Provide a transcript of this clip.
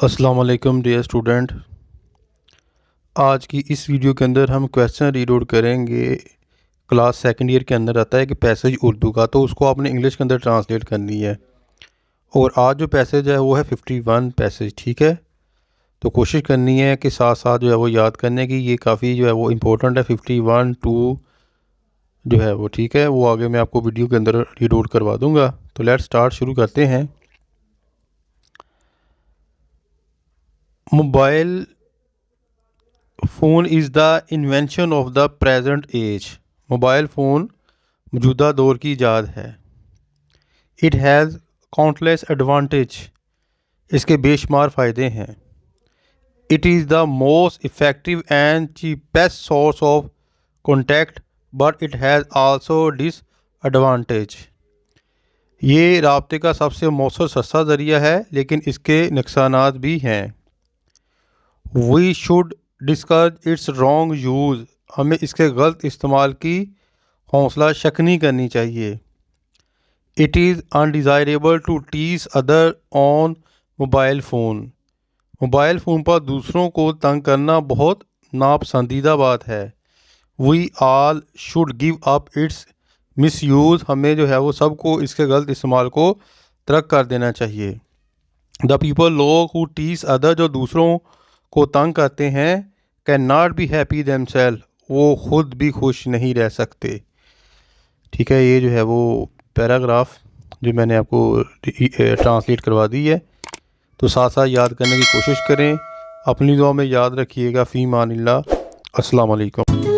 अस्सलाम वालेकुम dear student. आज की इस वीडियो के अंदर हम क्वेश्चन रीड आउट करेंगे। क्लास सेकंड ईयर के अंदर आता है कि पैसेज उर्दू का, तो उसको आपने इंग्लिश के अंदर ट्रांसलेट करनी है। और आज जो पैसेज है वो है 51 पैसेज, ठीक है। तो कोशिश करनी है कि साथ साथ जो है वो याद करने की, ये काफ़ी जो है वो इम्पोर्टेंट है। 51 2 जो है वो, ठीक है, वो आगे मैं आपको वीडियो के अंदर रीड आउट करवा दूँगा। तो लेट्स स्टार्ट, शुरू करते हैं। Mobile phone is the invention of the present age. Mobile phone मौजूदा दौर की ईजाद है। It has countless advantage. इसके बेशुमार फ़ायदे हैं। It is the most effective and cheapest source of contact but it has also disadvantage. ये राब्ते का सबसे मौसर सस्ता ज़रिया है, लेकिन इसके नुकसानात भी हैं। We should discuss its wrong use. हमें इसके गलत इस्तेमाल की हौसला शकनी करनी चाहिए। It is undesirable to tease other on mobile phone. Mobile phone पर दूसरों को तंग करना बहुत नापसंदीदा बात है। We all should give up its misuse. हमें जो है वो सबको इसके गलत इस्तेमाल को तर्क कर देना चाहिए। द पीपल, लोग हु टीज अदर, जो दूसरों को तंग करते हैं, can not be happy themselves, वो खुद भी खुश नहीं रह सकते। ठीक है, ये जो है वो पैराग्राफ जो मैंने आपको ट्रांसलेट करवा दी है। तो साथ साथ याद करने की कोशिश करें। अपनी दुआ में याद रखिएगा। फ़ी मानिल्लाह। अस्सलाम वालेकुम।